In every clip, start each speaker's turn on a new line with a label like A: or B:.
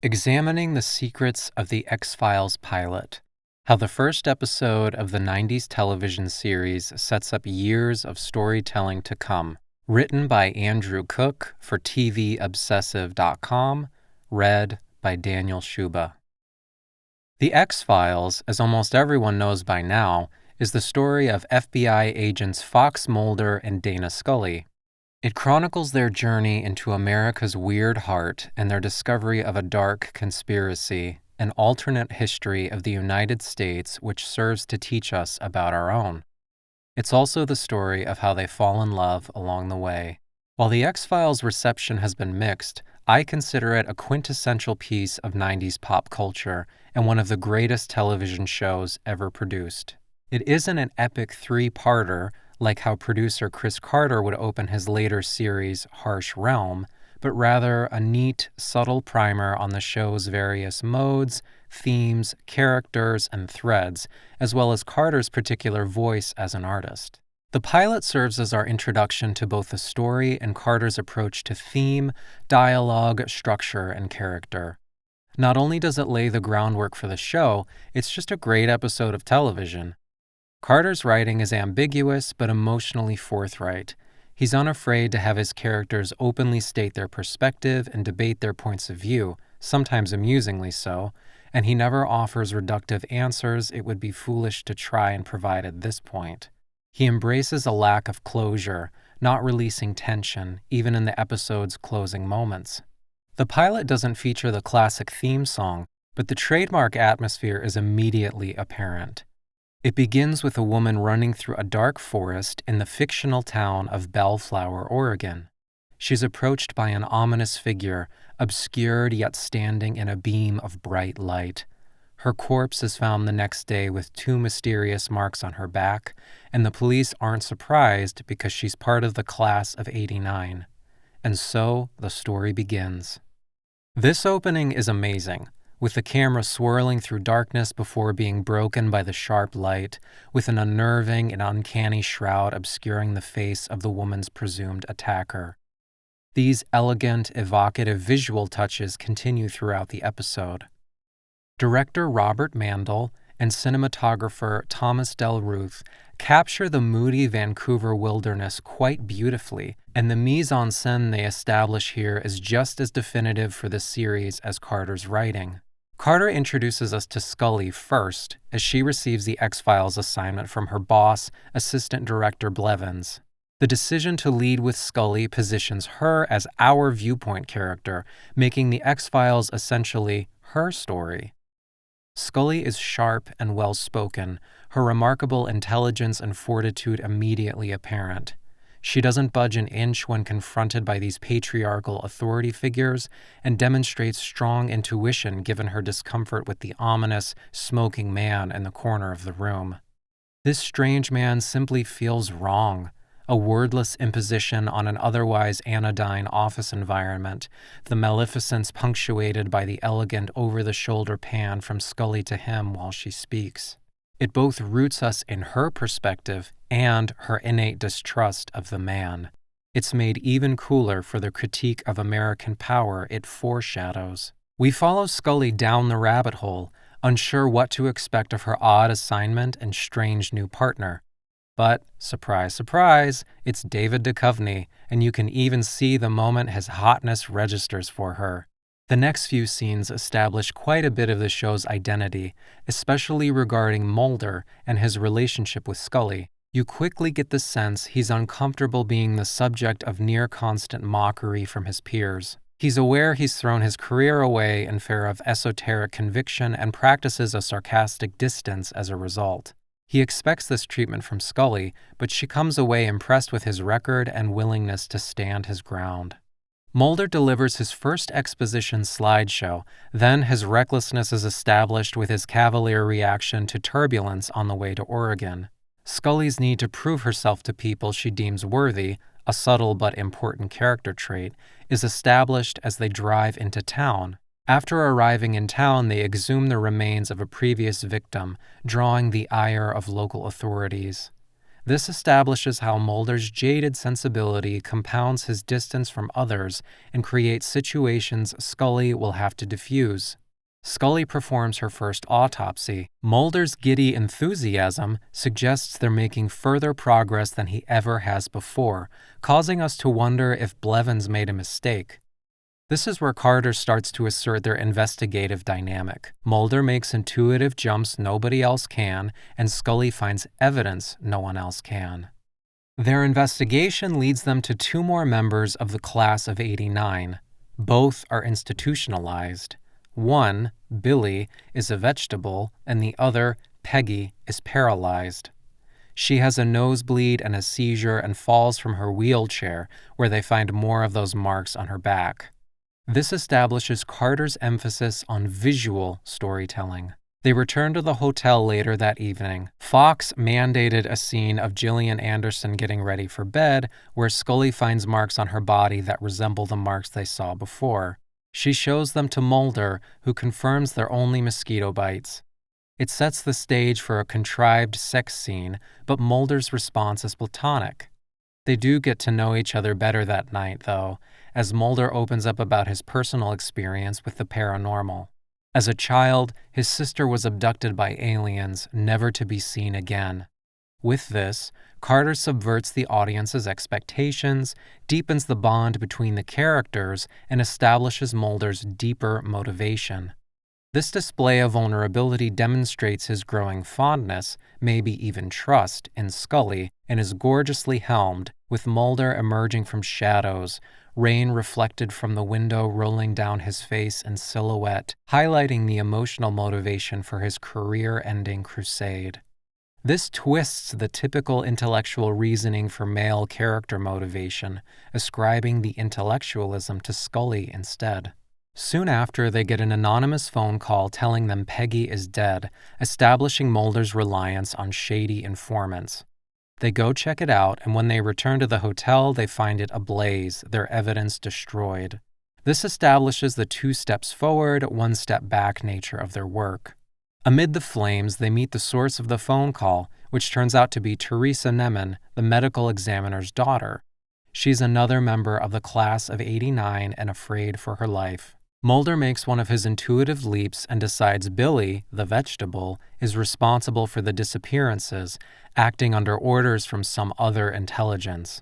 A: Examining the secrets of the X-Files pilot, how the first episode of the 90s television series sets up years of storytelling to come. Written by Andrew Cook for TVObsessive.com, read by Daniel Shuba. The X-Files, as almost everyone knows by now, is the story of FBI agents Fox Mulder and Dana Scully. It chronicles their journey into America's weird heart and their discovery of a dark conspiracy, an alternate history of the United States which serves to teach us about our own. It's also the story of how they fall in love along the way. While the X-Files reception has been mixed, I consider it a quintessential piece of 90s pop culture and one of the greatest television shows ever produced. It isn't an epic three-parter like how producer Chris Carter would open his later series Harsh Realm, but rather a neat, subtle primer on the show's various modes, themes, characters, and threads, as well as Carter's particular voice as an artist. The pilot serves as our introduction to both the story and Carter's approach to theme, dialogue, structure, and character. Not only does it lay the groundwork for the show, it's just a great episode of television. Carter's writing is ambiguous but emotionally forthright. He's unafraid to have his characters openly state their perspective and debate their points of view, sometimes amusingly so, and he never offers reductive answers it would be foolish to try and provide at this point. He embraces a lack of closure, not releasing tension, even in the episode's closing moments. The pilot doesn't feature the classic theme song, but the trademark atmosphere is immediately apparent. It begins with a woman running through a dark forest in the fictional town of Bellflower, Oregon. She's approached by an ominous figure, obscured yet standing in a beam of bright light. Her corpse is found the next day with 2 mysterious marks on her back, and the police aren't surprised because she's part of the class of '89. And so the story begins. This opening is amazing, with the camera swirling through darkness before being broken by the sharp light, with an unnerving and uncanny shroud obscuring the face of the woman's presumed attacker. These elegant, evocative visual touches continue throughout the episode. Director Robert Mandel and cinematographer Thomas Del Ruth capture the moody Vancouver wilderness quite beautifully, and the mise-en-scène they establish here is just as definitive for the series as Carter's writing. Carter introduces us to Scully first, as she receives the X-Files assignment from her boss, Assistant Director Blevins. The decision to lead with Scully positions her as our viewpoint character, making the X-Files essentially her story. Scully is sharp and well-spoken, her remarkable intelligence and fortitude immediately apparent. She doesn't budge an inch when confronted by these patriarchal authority figures and demonstrates strong intuition given her discomfort with the ominous, smoking man in the corner of the room. This strange man simply feels wrong, a wordless imposition on an otherwise anodyne office environment, the maleficence punctuated by the elegant over-the-shoulder pan from Scully to him while she speaks. It both roots us in her perspective and her innate distrust of the man. It's made even cooler for the critique of American power it foreshadows. We follow Scully down the rabbit hole, unsure what to expect of her odd assignment and strange new partner. But, surprise, surprise, it's David Duchovny, and you can even see the moment his hotness registers for her. The next few scenes establish quite a bit of the show's identity, especially regarding Mulder and his relationship with Scully. You quickly get the sense he's uncomfortable being the subject of near-constant mockery from his peers. He's aware he's thrown his career away in favor of esoteric conviction and practices a sarcastic distance as a result. He expects this treatment from Scully, but she comes away impressed with his record and willingness to stand his ground. Mulder delivers his first exposition slideshow, then his recklessness is established with his cavalier reaction to turbulence on the way to Oregon. Scully's need to prove herself to people she deems worthy, a subtle but important character trait, is established as they drive into town. After arriving in town, they exhume the remains of a previous victim, drawing the ire of local authorities. This establishes how Mulder's jaded sensibility compounds his distance from others and creates situations Scully will have to diffuse. Scully performs her first autopsy. Mulder's giddy enthusiasm suggests they're making further progress than he ever has before, causing us to wonder if Blevins made a mistake. This is where Carter starts to assert their investigative dynamic. Mulder makes intuitive jumps nobody else can, and Scully finds evidence no one else can. Their investigation leads them to two more members of the class of '89. Both are institutionalized. One, Billy, is a vegetable, and the other, Peggy, is paralyzed. She has a nosebleed and a seizure and falls from her wheelchair, where they find more of those marks on her back. This establishes Carter's emphasis on visual storytelling. They return to the hotel later that evening. Fox mandated a scene of Gillian Anderson getting ready for bed, where Scully finds marks on her body that resemble the marks they saw before. She shows them to Mulder, who confirms they're only mosquito bites. It sets the stage for a contrived sex scene, but Mulder's response is platonic. They do get to know each other better that night, though, as Mulder opens up about his personal experience with the paranormal. As a child, his sister was abducted by aliens, never to be seen again. With this, Carter subverts the audience's expectations, deepens the bond between the characters, and establishes Mulder's deeper motivation. This display of vulnerability demonstrates his growing fondness, maybe even trust, in Scully, and is gorgeously helmed, with Mulder emerging from shadows, rain reflected from the window rolling down his face in silhouette, highlighting the emotional motivation for his career-ending crusade. This twists the typical intellectual reasoning for male character motivation, ascribing the intellectualism to Scully instead. Soon after, they get an anonymous phone call telling them Peggy is dead, establishing Mulder's reliance on shady informants. They go check it out, and when they return to the hotel, they find it ablaze, their evidence destroyed. This establishes the 2 steps forward, 1 step back nature of their work. Amid the flames, they meet the source of the phone call, which turns out to be Teresa Nemen, the medical examiner's daughter. She's another member of the class of '89 and afraid for her life. Mulder makes one of his intuitive leaps and decides Billy, the vegetable, is responsible for the disappearances, acting under orders from some other intelligence.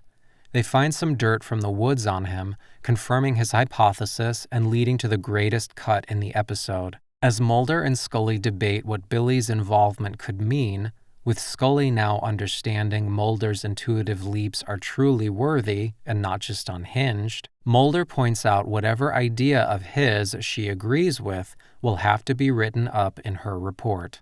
A: They find some dirt from the woods on him, confirming his hypothesis and leading to the greatest cut in the episode. As Mulder and Scully debate what Billy's involvement could mean, with Scully now understanding Mulder's intuitive leaps are truly worthy and not just unhinged, Mulder points out whatever idea of his she agrees with will have to be written up in her report.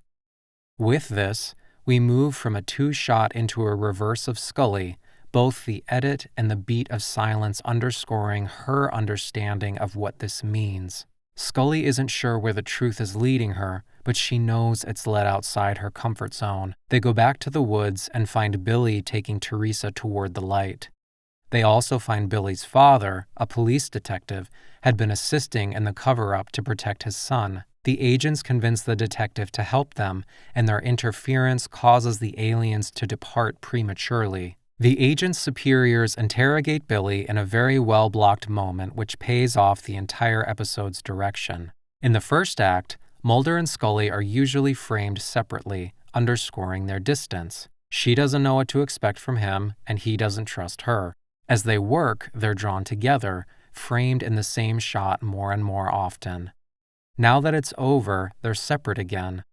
A: With this, we move from a 2-shot into a reverse of Scully, both the edit and the beat of silence underscoring her understanding of what this means. Scully isn't sure where the truth is leading her, but she knows it's led outside her comfort zone. They go back to the woods and find Billy taking Teresa toward the light. They also find Billy's father, a police detective, had been assisting in the cover-up to protect his son. The agents convince the detective to help them, and their interference causes the aliens to depart prematurely. The agent's superiors interrogate Billy in a very well-blocked moment which pays off the entire episode's direction. In the first act, Mulder and Scully are usually framed separately, underscoring their distance. She doesn't know what to expect from him, and he doesn't trust her. As they work, they're drawn together, framed in the same shot more and more often. Now that it's over, they're separate again.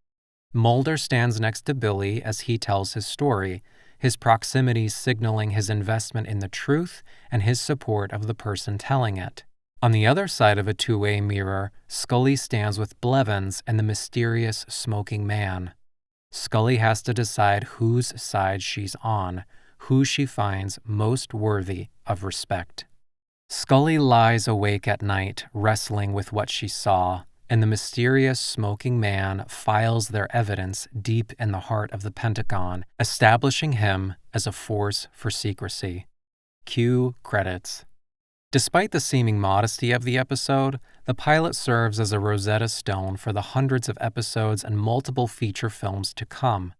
A: Mulder stands next to Billy as he tells his story, his proximity signaling his investment in the truth and his support of the person telling it. On the other side of a 2-way mirror, Scully stands with Blevins and the mysterious smoking man. Scully has to decide whose side she's on, who she finds most worthy of respect. Scully lies awake at night, wrestling with what she saw, and the mysterious smoking man files their evidence deep in the heart of the Pentagon, establishing him as a force for secrecy. Cue credits. Despite the seeming modesty of the episode, the pilot serves as a Rosetta Stone for the hundreds of episodes and multiple feature films to come.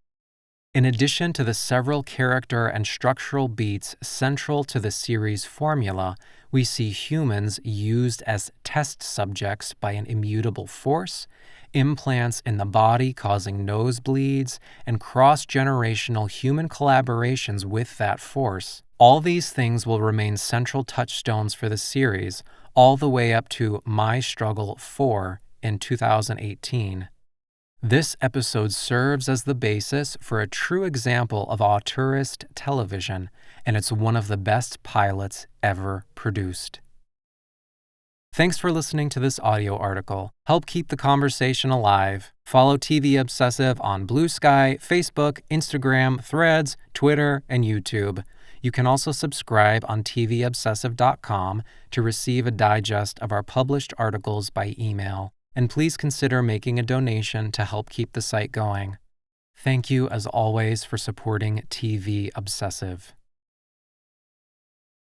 A: In addition to the several character and structural beats central to the series' formula, we see humans used as test subjects by an immutable force, implants in the body causing nosebleeds, and cross-generational human collaborations with that force. All these things will remain central touchstones for the series, all the way up to My Struggle 4 in 2018. This episode serves as the basis for a true example of auteurist television, and it's one of the best pilots ever produced. Thanks for listening to this audio article. Help keep the conversation alive. Follow TV Obsessive on Bluesky, Facebook, Instagram, Threads, Twitter, and YouTube. You can also subscribe on tvobsessive.com to receive a digest of our published articles by email. And please consider making a donation to help keep the site going. Thank you, as always, for supporting TV Obsessive.